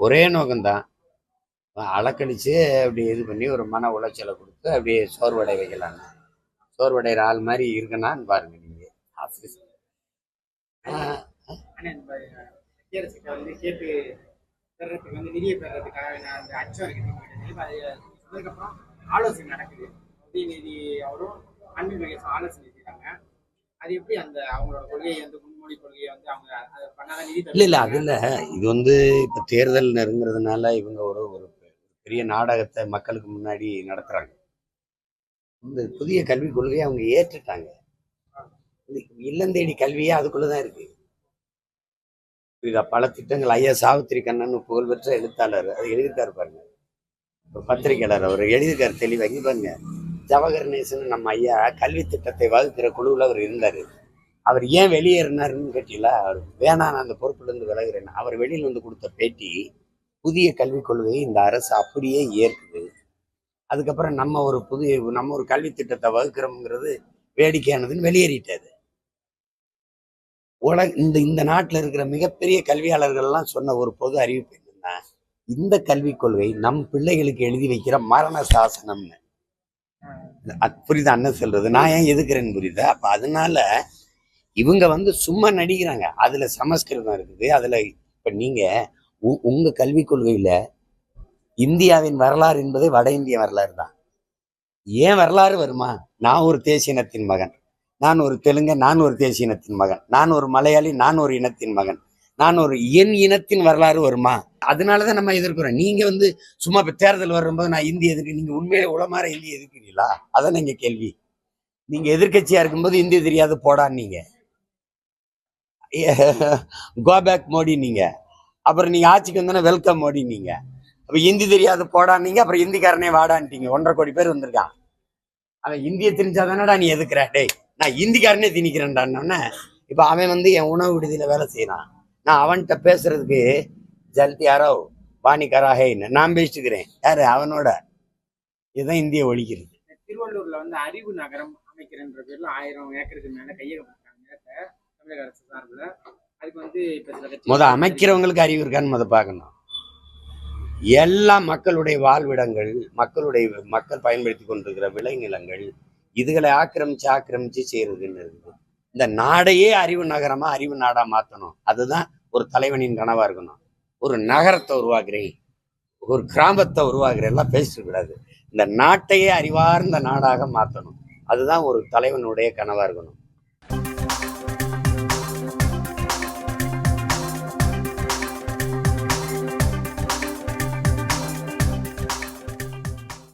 ஒரே நோக்கம்தான், அலக்கழிச்சு அப்படி இது பண்ணி ஒரு மன உளைச்சலை கொடுத்து அப்படியே சோர்வடை வைக்கலான்னு. சோர்வடைகிற ஆள் மாதிரி இருக்கணான்னு பாருங்க நீங்க. ஆலோசனை நடக்குது. உதயநிதி அவரும் அன்பில் மகேஷ் ஆலோசனை செய்யறாங்க. அது எப்படி அந்த அவங்களோட கொள்கையை வந்து முன்மொழி கொள்கையை வந்து அவங்க அதை பண்ணாத நிதி இல்ல அதுல இது வந்து இப்ப தேர்தல் நெருங்குறதுனால இவங்க ஒரு ஒரு பெரிய நாடகத்தை மக்களுக்கு முன்னாடி நடத்துறாங்க. இந்த புதிய கல்விக் கொள்கையை அவங்க ஏற்றுட்டாங்க. இல்லந்தேடி கல்வியே அதுக்குள்ளதான் இருக்கு. பல திட்டங்கள் ஐயா சாவித்திரி கண்ணன் புகழ்பெற்ற எழுத்தாளர் அது எழுதியிருக்காரு பாருங்க, பத்திரிகையாளர் அவர் எழுதியிருக்காரு தெளிவாக பாருங்க. ஜவஹர் நேசன் நம்ம ஐயா கல்வி திட்டத்தை வகுக்கிற குழுவில் அவர் இருந்தார். அவர் ஏன் வெளியேறினாருன்னு கேட்டீங்களா, அவர் வேணாம் அந்த பொறுப்புலேருந்து விலகுறேன். அவர் வெளியில் வந்து கொடுத்த பேட்டி, புதிய கல்விக் கொள்கையை இந்த அரசு அப்படியே ஏற்குது, அதுக்கப்புறம் நம்ம ஒரு கல்வி திட்டத்தை வகுக்கிறோம்ங்கிறது வேடிக்கையானதுன்னு வெளியேறிட்டாரு. இந்த நாட்டில் இருக்கிற மிகப்பெரிய கல்வியாளர்கள்லாம் சொன்ன ஒரு பொது அறிவிப்பு என்னன்னா, இந்த கல்விக் கொள்கை நம் பிள்ளைகளுக்கு எழுதி வைக்கிற மரண சாசனம்னு. புரியுதா அண்ணன் சொல்றது? நான் ஏன் எதுக்குறேன்னு புரியுதா? அப்ப அதனால இவங்க வந்து சும்மா நடிக்கிறாங்க. அதுல சமஸ்கிருதம் இருக்குது. அதுல இப்ப நீங்க உங்க கல்விக் கொள்கையில இந்தியாவின் வரலாறு என்பதே வட இந்திய வரலாறு தான். ஏன் வரலாறு வருமா? நான் ஒரு தேசிய இனத்தின் மகன், நான் ஒரு தெலுங்கு, நான் ஒரு தேசிய இனத்தின் மகன், நான் ஒரு மலையாளி, நான் ஒரு இனத்தின் மகன், நான் ஒரு என் இனத்தின் வரலாறு வருமா? அதனாலதான் நம்ம எதிர்க்கிறோம். நீங்க வந்து சும்மா இப்ப தேர்தல் வரும்போது நான் இந்தி எதிர்க்கு, நீங்க உண்மையிலே உளமாற இந்தி எதிர்க்கிறீங்களா? அதான் நீங்க கேள்வி. நீங்க எதிர்கட்சியா இருக்கும்போது இந்தி தெரியாது போடான்னு நீங்க கோபேக் மோடி நீங்க, அப்புறம் நீங்க ஆட்சிக்கு வந்தோன்னா வெல்கம் மோடி நீங்க. அப்ப இந்தி தெரியாது போடான்னீங்க, அப்புறம் இந்திக்காரனே வாடான்ட்டீங்க. 1.5 கோடி பேர் வந்திருக்கான். அவன் இந்தியை தெரிஞ்சாதானடா நீ எதுக்குற? டேய் நான் இந்திக்காரனே திணிக்கிறேன்டான்னு. இப்ப அவன் வந்து என் உணவு விடுதியில வேலை செய்யறான். நான் அவன்கிட்ட பேசுறதுக்கு ஜல்தி யாரோ பாணிக்காராகன்னு நான் பேசிட்டுக்கிறேன். யாரு அவனோட? இதுதான் இந்திய ஒழிக்கிறது. திருவள்ளூர்ல வந்து அறிவு நகரம் அமைக்கிறன்ற பேர்ல 1000 ஏக்கருக்கு மேல கையகப்படுத்தாங்க தமிழக அரசு சார்பில். அதுக்கு வந்து அமைக்கிறவங்களுக்கு அறிவு இருக்கான்னு பார்க்கணும். எல்லா மக்களுடைய வாழ்விடங்கள், மக்கள் பயன்படுத்தி கொண்டிருக்கிற விளைநிலங்கள், இதுகளை ஆக்கிரமிச்சு செய்யறதுன்னு இருக்குது. இந்த நாடையே அறிவு நகரமா அறிவு நாடா மாத்தணும். அதுதான் ஒரு தலைவனின் கனவா இருக்கணும். ஒரு நகரத்தை உருவாக்குறேன், ஒரு கிராமத்தை உருவாக்குறேன் எல்லாம் பேசிட்டு கூடாது. இந்த நாட்டையே அறிவார்ந்த நாடாக மாற்றணும். அதுதான் ஒரு தலைவனுடைய கனவா இருக்கணும்.